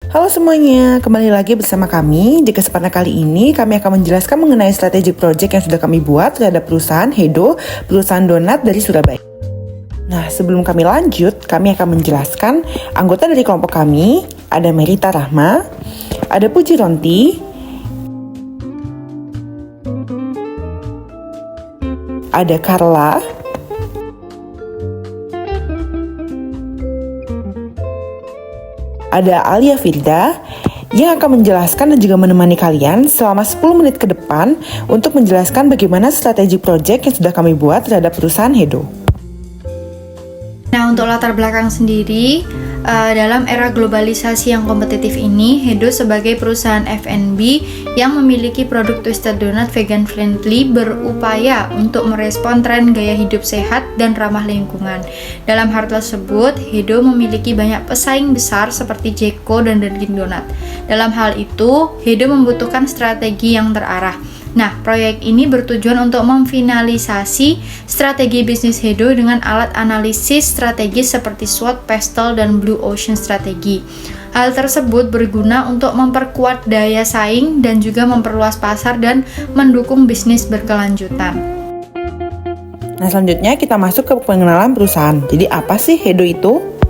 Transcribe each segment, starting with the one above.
Halo semuanya, kembali lagi bersama kami. Di kesempatan kali ini, kami akan menjelaskan mengenai strategic project yang sudah kami buat terhadap perusahaan Hedo, perusahaan donat dari Surabaya. Nah, sebelum kami lanjut, kami akan menjelaskan anggota dari kelompok kami. Ada Merita Rahma, ada Puji Ronti, ada Carla, ada Alia Firda yang akan menjelaskan dan juga menemani kalian selama 10 menit ke depan untuk menjelaskan bagaimana strategi project yang sudah kami buat terhadap perusahaan Hedo. Nah, untuk latar belakang sendiri, dalam era globalisasi yang kompetitif ini, Hedo sebagai perusahaan F&B yang memiliki produk Twisted Donut vegan friendly berupaya untuk merespon tren gaya hidup sehat dan ramah lingkungan. Dalam hal tersebut, Hedo memiliki banyak pesaing besar seperti Jeko dan Dunkin Donut. Dalam hal itu, Hedo membutuhkan strategi yang terarah. Nah, proyek ini bertujuan untuk memfinalisasi strategi bisnis Hedo dengan alat analisis strategis seperti SWOT, Pestle, dan Blue Ocean strategi. Hal tersebut berguna untuk memperkuat daya saing dan juga memperluas pasar dan mendukung bisnis berkelanjutan. Nah, selanjutnya kita masuk ke pengenalan perusahaan. Jadi apa sih Hedo itu?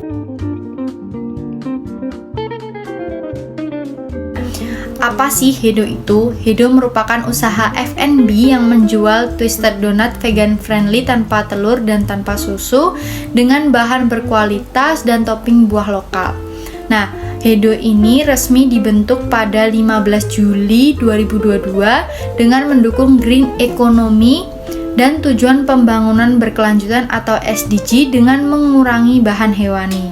Apa sih Hedo itu? Hedo merupakan usaha F&B yang menjual Twisted Donut vegan friendly tanpa telur dan tanpa susu dengan bahan berkualitas dan topping buah lokal. Nah, Hedo ini resmi dibentuk pada 15 Juli 2022 dengan mendukung green economy dan tujuan pembangunan berkelanjutan atau SDG dengan mengurangi bahan hewani.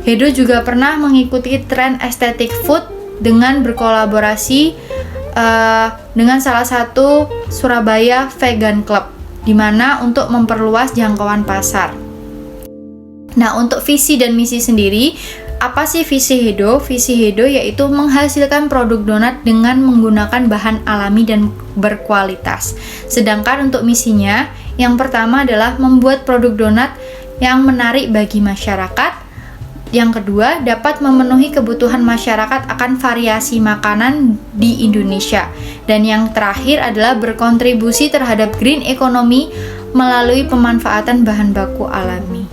Hedo juga pernah mengikuti tren aesthetic food dengan berkolaborasi dengan salah satu Surabaya Vegan Club, di mana untuk memperluas jangkauan pasar. Nah, untuk visi dan misi sendiri, apa sih visi Hedo? Visi Hedo yaitu menghasilkan produk donat dengan menggunakan bahan alami dan berkualitas. Sedangkan untuk misinya, yang pertama adalah membuat produk donat yang menarik bagi masyarakat. Yang kedua, dapat memenuhi kebutuhan masyarakat akan variasi makanan di Indonesia. Dan yang terakhir adalah berkontribusi terhadap green economy melalui pemanfaatan bahan baku alami.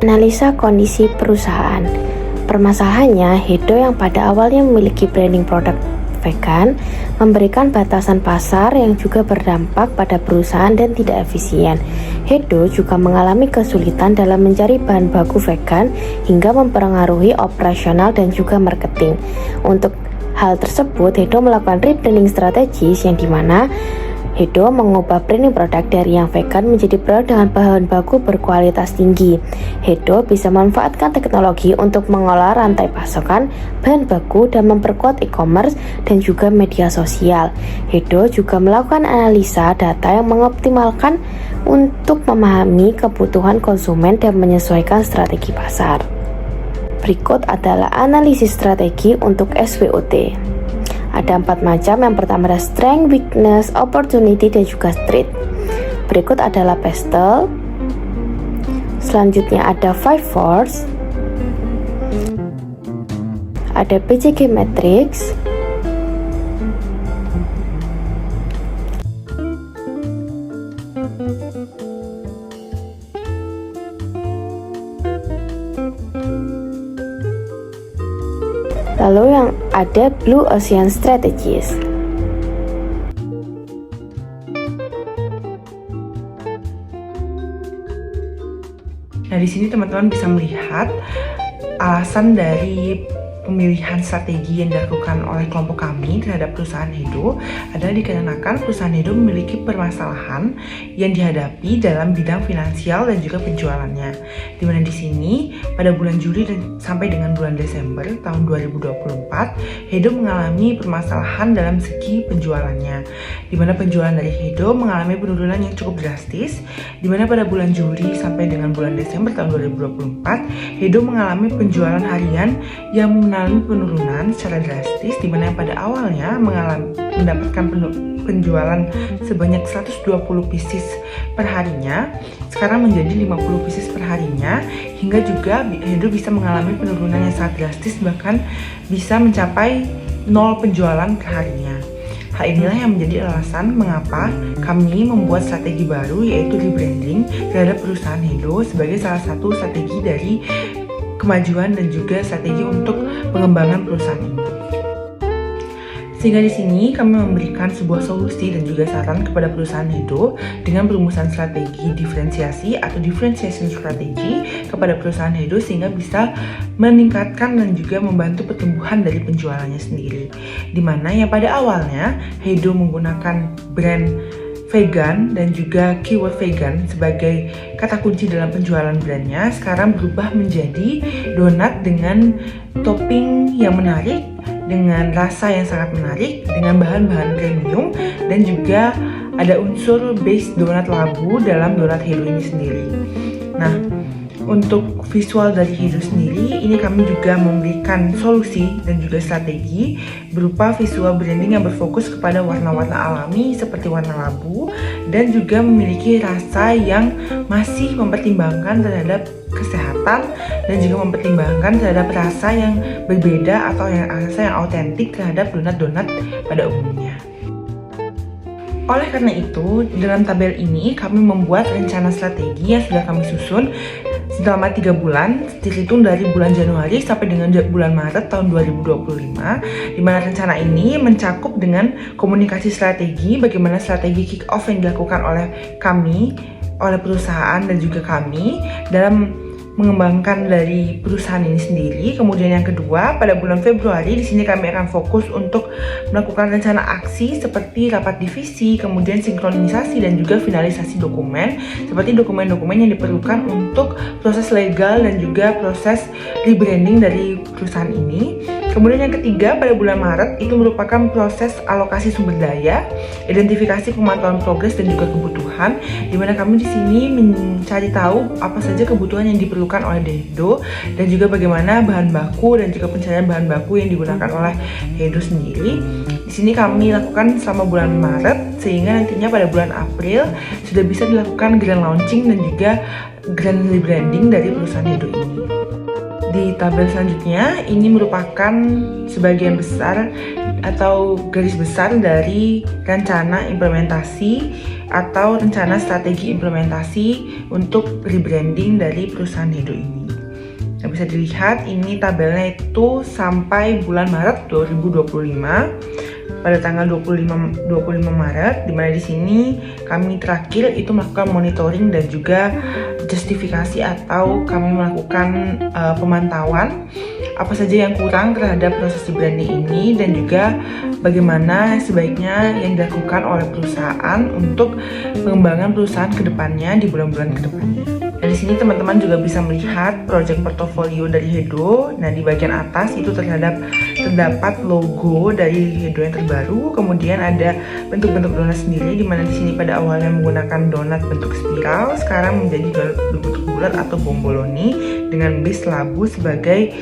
Analisa kondisi perusahaan. Permasalahannya, Hedo yang pada awalnya memiliki branding produk vegan memberikan batasan pasar yang juga berdampak pada perusahaan dan tidak efisien. Hedo juga mengalami kesulitan dalam mencari bahan baku vegan hingga mempengaruhi operasional dan juga marketing. Untuk hal tersebut, Hedo melakukan rebranding strategis yang dimana Hedo mengubah branding produk dari yang vegan menjadi produk dengan bahan baku berkualitas tinggi. Hedo bisa memanfaatkan teknologi untuk mengolah rantai pasokan bahan baku dan memperkuat e-commerce dan juga media sosial. Hedo juga melakukan analisa data yang mengoptimalkan untuk memahami kebutuhan konsumen dan menyesuaikan strategi pasar. Berikut adalah analisis strategi untuk SWOT. Ada 4 macam. Yang pertama adalah strength, weakness, opportunity, dan juga threat. Berikut adalah Pestle. Selanjutnya ada 5 force. Ada PCG matrix. Lalu yang ada Blue Ocean Strategies. Nah, di sini teman-teman bisa melihat alasan dari pemilihan strategi yang dilakukan oleh kelompok kami terhadap perusahaan Hedo adalah dikarenakan perusahaan Hedo memiliki permasalahan yang dihadapi dalam bidang finansial dan juga penjualannya. Dimana di sini pada bulan Juli dan sampai dengan bulan Desember tahun 2024, Hedo mengalami permasalahan dalam segi penjualannya. Dimana penjualan dari Hedo mengalami penurunan yang cukup drastis. Dimana pada bulan Juli sampai dengan bulan Desember tahun 2024, Hedo mengalami penjualan harian yang mengalami penurunan secara drastis, di mana yang pada awalnya mendapatkan penjualan sebanyak 120 pieces per harinya, sekarang menjadi 50 pieces per harinya, hingga juga Hedo bisa mengalami penurunan yang sangat drastis, bahkan bisa mencapai 0 penjualan per harinya. Hal inilah yang menjadi alasan mengapa kami membuat strategi baru, yaitu rebranding terhadap perusahaan Hedo sebagai salah satu strategi dari kemajuan dan juga strategi untuk pengembangan perusahaan ini. Sehingga di sini kami memberikan sebuah solusi dan juga saran kepada perusahaan Hedo dengan perumusan strategi diferensiasi atau differentiation strategi kepada perusahaan Hedo, sehingga bisa meningkatkan dan juga membantu pertumbuhan dari penjualannya sendiri. Dimana yang pada awalnya Hedo menggunakan brand vegan dan juga keyword vegan sebagai kata kunci dalam penjualan brandnya, sekarang berubah menjadi donat dengan topping yang menarik, dengan rasa yang sangat menarik, dengan bahan-bahan premium, dan juga ada unsur base donat labu dalam donat Hedo ini sendiri. Nah, untuk visual dari Hedo sendiri, ini kami juga memberikan solusi dan juga strategi berupa visual branding yang berfokus kepada warna-warna alami seperti warna labu, dan juga memiliki rasa yang masih mempertimbangkan terhadap kesehatan dan juga mempertimbangkan terhadap rasa yang berbeda atau rasa yang autentik terhadap donat-donat pada umumnya. Oleh karena itu, dalam tabel ini kami membuat rencana strategi yang sudah kami susun selama 3 bulan, dihitung dari bulan Januari sampai dengan bulan Maret tahun 2025, di mana rencana ini mencakup dengan komunikasi strategi, bagaimana strategi kick off yang dilakukan oleh kami, oleh perusahaan dan juga kami dalam mengembangkan dari perusahaan ini sendiri. Kemudian yang kedua, pada bulan Februari di sini kami akan fokus untuk melakukan rencana aksi seperti rapat divisi, kemudian sinkronisasi dan juga finalisasi dokumen, seperti dokumen-dokumen yang diperlukan untuk proses legal dan juga proses rebranding dari perusahaan ini. Kemudian yang ketiga, pada bulan Maret itu merupakan proses alokasi sumber daya, identifikasi pemantauan progres dan juga kebutuhan, di mana kami di sini mencari tahu apa saja kebutuhan yang diperlukan oleh Hedo dan juga bagaimana bahan baku dan juga pencarian bahan baku yang digunakan oleh Hedo sendiri. Di sini kami lakukan selama bulan Maret, sehingga nantinya pada bulan April sudah bisa dilakukan grand launching dan juga grand rebranding dari perusahaan Hedo ini. Di tabel selanjutnya, ini merupakan sebagian besar atau garis besar dari rencana implementasi atau rencana strategi implementasi untuk rebranding dari perusahaan Hedo ini. Nah, bisa dilihat ini tabelnya itu sampai bulan Maret 2025. Pada tanggal 25 Maret, di mana di sini kami terakhir itu melakukan monitoring dan juga justifikasi atau kami melakukan pemantauan apa saja yang kurang terhadap proses branding ini dan juga bagaimana sebaiknya yang dilakukan oleh perusahaan untuk pengembangan perusahaan ke depannya di bulan-bulan ke depannya. Dan di sini teman-teman juga bisa melihat project portofolio dari Hedo. Nah, di bagian atas itu terdapat logo dari Hedo yang terbaru. Kemudian ada bentuk-bentuk donat sendiri, di mana di sini pada awalnya menggunakan donat bentuk spiral, sekarang menjadi donat bentuk bulat atau bomboloni dengan base labu sebagai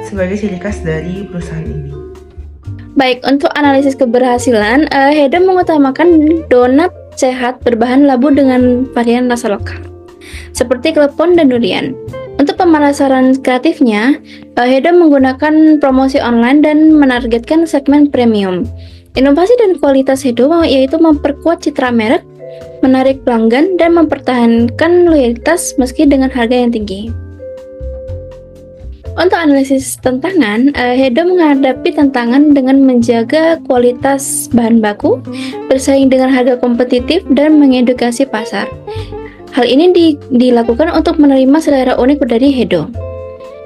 ciri khas dari perusahaan ini. Baik, untuk analisis keberhasilan, Hedo mengutamakan donat sehat berbahan labu dengan varian rasa lokal, seperti klepon dan durian. Untuk pemasaran kreatifnya, Hedo menggunakan promosi online dan menargetkan segmen premium. Inovasi dan kualitas Hedo yaitu memperkuat citra merek, menarik pelanggan, dan mempertahankan loyalitas meski dengan harga yang tinggi. Untuk analisis tantangan, Hedo menghadapi tantangan dengan menjaga kualitas bahan baku, bersaing dengan harga kompetitif, dan mengedukasi pasar. Hal ini dilakukan untuk menerima selera unik dari Hedo.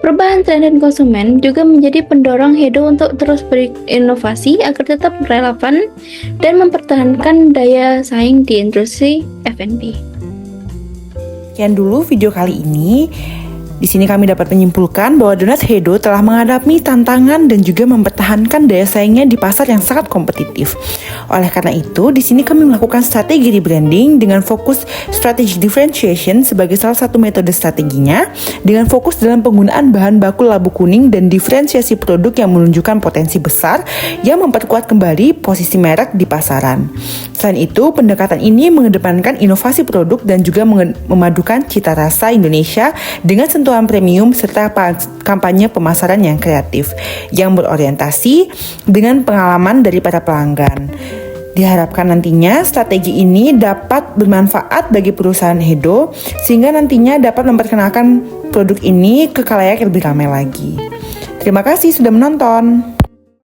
Perubahan tren dan konsumen juga menjadi pendorong Hedo untuk terus berinovasi agar tetap relevan dan mempertahankan daya saing di industri F&B. Sekian dulu video kali ini. Di sini kami dapat menyimpulkan bahwa donat Hedo telah menghadapi tantangan dan juga mempertahankan daya saingnya di pasar yang sangat kompetitif. Oleh karena itu, di sini kami melakukan strategi rebranding dengan fokus strategic differentiation sebagai salah satu metode strateginya, dengan fokus dalam penggunaan bahan baku labu kuning dan diferensiasi produk yang menunjukkan potensi besar yang memperkuat kembali posisi merek di pasaran. Selain itu, pendekatan ini mengedepankan inovasi produk dan juga memadukan cita rasa Indonesia dengan sentuhan premium serta kampanye pemasaran yang kreatif yang berorientasi dengan pengalaman dari para pelanggan. Diharapkan nantinya strategi ini dapat bermanfaat bagi perusahaan Hedo sehingga nantinya dapat memperkenalkan produk ini ke khalayak lebih ramai lagi. Terima kasih sudah menonton.